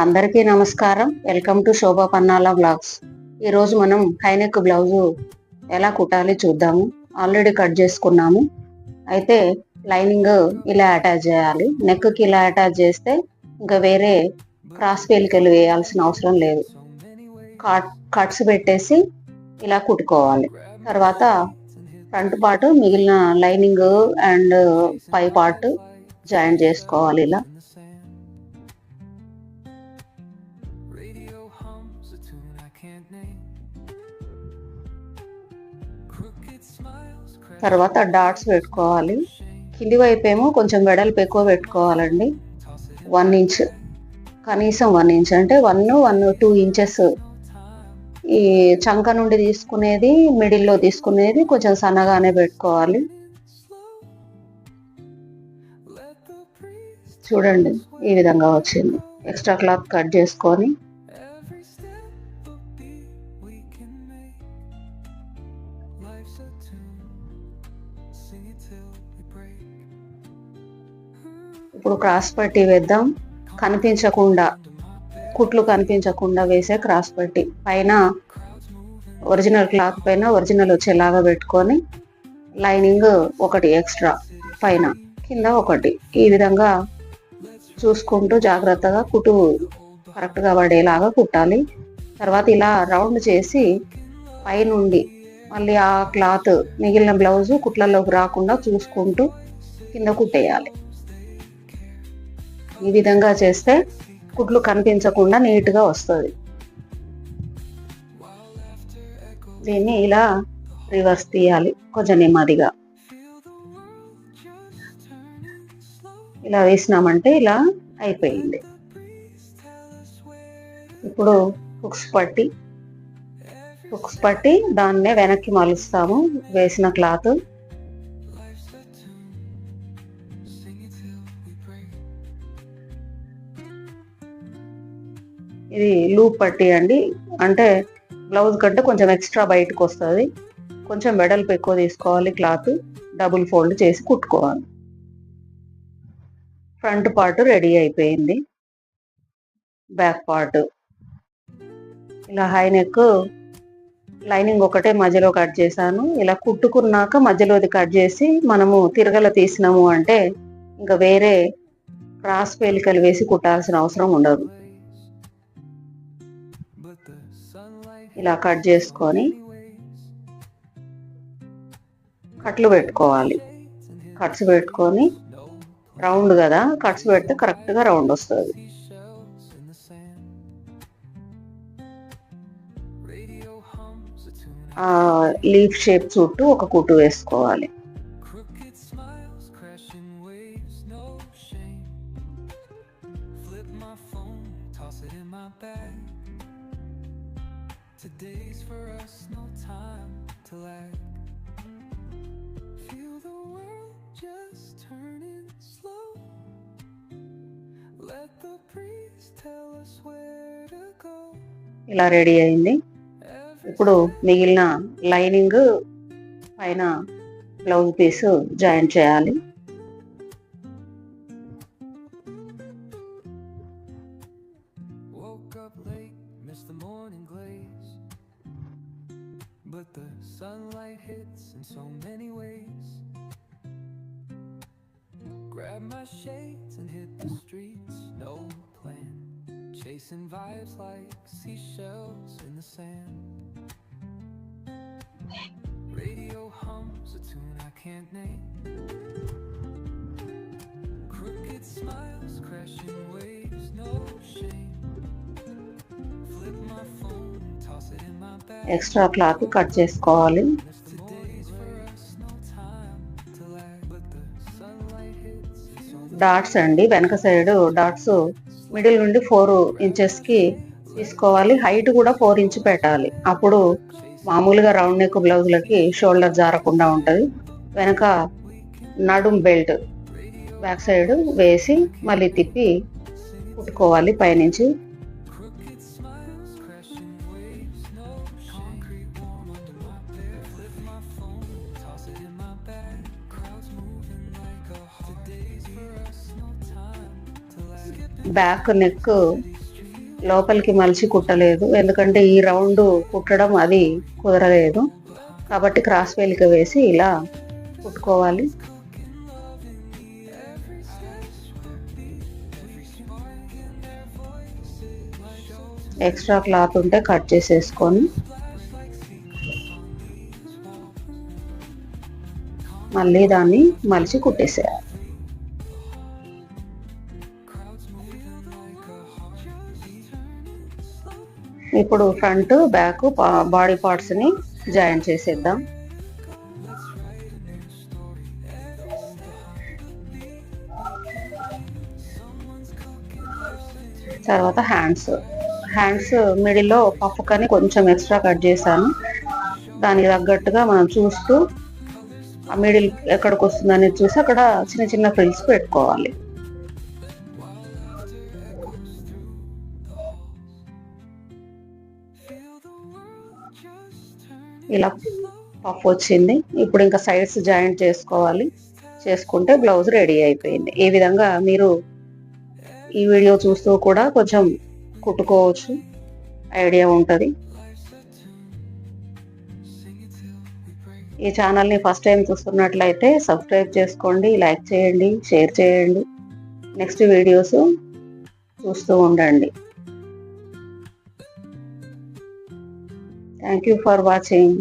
అందరికీ నమస్కారం. Welcome to Shobha Pannala blogs. ఈరోజు మనం హైనెక్ బ్లౌజు ఎలా కుట్టాలి చూద్దాము. ఆల్రెడీ కట్ చేసుకున్నాము. అయితే లైనింగ్ ఇలా అటాచ్ చేయాలి. నెక్కి ఇలా అటాచ్ చేస్తే ఇంకా వేరే క్రాస్ పేలికలు వేయాల్సిన అవసరం లేదు. కట్స్ పెట్టేసి ఇలా కుట్టుకోవాలి. తర్వాత ఫ్రంట్ పార్ట్ మిగిలిన లైనింగ్ అండ్ పై పార్ట్ జాయిన్ చేసుకోవాలి. ఇలా తర్వాత డాట్స్ పెట్టుకోవాలి. కింది వైపు ఏమో కొంచెం వెడల్పు ఎక్కువ పెట్టుకోవాలండి. 1 ఇంచ్, కనీసం 1 ఇంచ్ అంటే 1-2 ఇంచెస్. ఈ చంక నుండి తీసుకునేది, మిడిల్లో తీసుకునేది కొంచెం సన్నగానే పెట్టుకోవాలి. చూడండి, ఈ విధంగా వచ్చింది. ఎక్స్ట్రా క్లాత్ కట్ చేసుకొని ఇప్పుడు క్రాస్ పట్టీ వేద్దాం. కనిపించకుండా, కుట్లు కనిపించకుండా వేసే క్రాస్ పట్టీ పైన ఒరిజినల్ క్లాత్ పైన ఒరిజినల్ వచ్చేలాగా పెట్టుకొని లైనింగ్ ఒకటి ఎక్స్ట్రా పైన, కింద ఒకటి, ఈ విధంగా చూసుకుంటూ జాగ్రత్తగా కుట్టు కరెక్ట్గా పడేలాగా కుట్టాలి. తర్వాత ఇలా రౌండ్ చేసి పైనుండి మళ్ళీ ఆ క్లాత్ మిగిలిన బ్లౌజు కుట్లలోకి రాకుండా చూసుకుంటూ కింద కుట్టేయాలి. ఈ విధంగా చేస్తే కుట్లు కనిపించకుండా నీట్గా వస్తుంది. దీన్ని ఇలా రివర్స్ తీయాలి కొంచెం నెమ్మదిగా. ఇలా వేసినామంటే ఇలా అయిపోయింది. ఇప్పుడు హుక్స్ పట్టి దాన్నే వెనక్కి మలుస్తాము. వేసిన క్లాత్ ఇది లూప్ పట్టి అండి. అంటే బ్లౌజ్ కంటే కొంచెం ఎక్స్ట్రా బయటకు వస్తుంది. కొంచెం వెడల్పు ఎక్కువ తీసుకోవాలి. క్లాత్ డబుల్ ఫోల్డ్ చేసి కుట్టుకోవాలి. ఫ్రంట్ పార్ట్ రెడీ అయిపోయింది. బ్యాక్ పార్ట్ ఇలా హై నెక్ లైనింగ్ ఒకటే మధ్యలో కట్ చేశాను. ఇలా కుట్టుకున్నాక మధ్యలోది కట్ చేసి మనము తిరగల తీసినాము అంటే ఇంకా వేరే క్రాస్ పేలికలు వేసి కుట్టాల్సిన అవసరం ఉండదు. ఇలా కట్ చేసుకొని కట్లు పెట్టుకోవాలి. కట్స్ పెట్టుకొని రౌండ్ కదా, కట్స్ పెడితే కరెక్ట్గా రౌండ్ వస్తుంది. లీఫ్ షేప్ చుట్టూ ఒక కుట్టు వేసుకోవాలి. Today's for us, no time to lag. Feel the world just turning slow. Let the breeze tell us where to go. ఇలా రెడీ అయింది. ఇప్పుడు మిగిలిన లైనింగ్ పైన బ్లౌజ్ పీస్ జాయిన్ చేయాలి. But the sunlight hits in so many ways. Grab my shades and hit the streets, no plan. Chasing vibes like seashells in the sand. Radio hums a tune I can't name. Crooked smiles, crashing waves, no shame. Flip my phone, toss it in my bag. Extra cloth cut చేసుకోవాలి. Dots అండి, వెనక side dots middle నుండి 4 ఇంచెస్కి తీసుకోవాలి. Height కూడా 4 inch పెట్టాలి. అప్పుడు మామూలుగా రౌండ్ నెక్ బ్లౌజులకి షోల్డర్ జారకుండా ఉంటుంది. వెనక నడుం బెల్ట్ బ్యాక్ సైడ్ వేసి మళ్ళీ తిప్పి కుట్టుకోవాలి పైనుంచి. బ్యాక్ నెక్ లోపలికి మలిచి కుట్టలేదు, ఎందుకంటే ఈ రౌండ్ కుట్టడం అది కుదరలేదు. కాబట్టి క్రాస్ వేలిక వేసి ఇలా కుట్టుకోవాలి. ఎక్స్ట్రా క్లాత్ ఉంటే కట్ చేసేసుకొని మళ్ళీ దాన్ని మలిచి కుట్టేసేయాలి. ఇప్పుడు ఫ్రంట్ బ్యాక్ బాడీ పార్ట్స్ని జాయిన్ చేసేద్దాం. తర్వాత హ్యాండ్స్ మిడిల్లో పఫ్ కని కొంచెం ఎక్స్ట్రా కట్ చేశాను. దానికి తగ్గట్టుగా మనం చూస్తూ ఆ మిడిల్ ఎక్కడికి వస్తుందని చూసి అక్కడ చిన్న చిన్న ఫ్రిల్స్ పెట్టుకోవాలి. ఇలా పఫ్ వచ్చింది. ఇప్పుడు ఇంకా సైడ్స్ జాయింట్ చేసుకోవాలి. చేసుకుంటే బ్లౌజ్ రెడీ అయిపోయింది. ఈ విధంగా మీరు ఈ వీడియో చూస్తూ కూడా కొంచెం కుట్టుకోవచ్చు, ఐడియా ఉంటుంది. ఈ ఛానల్ని ఫస్ట్ టైం చూస్తున్నట్లయితే సబ్స్క్రైబ్ చేసుకోండి, లైక్ చేయండి, షేర్ చేయండి. నెక్స్ట్ వీడియోస్ చూస్తూ ఉండండి. Thank you for watching.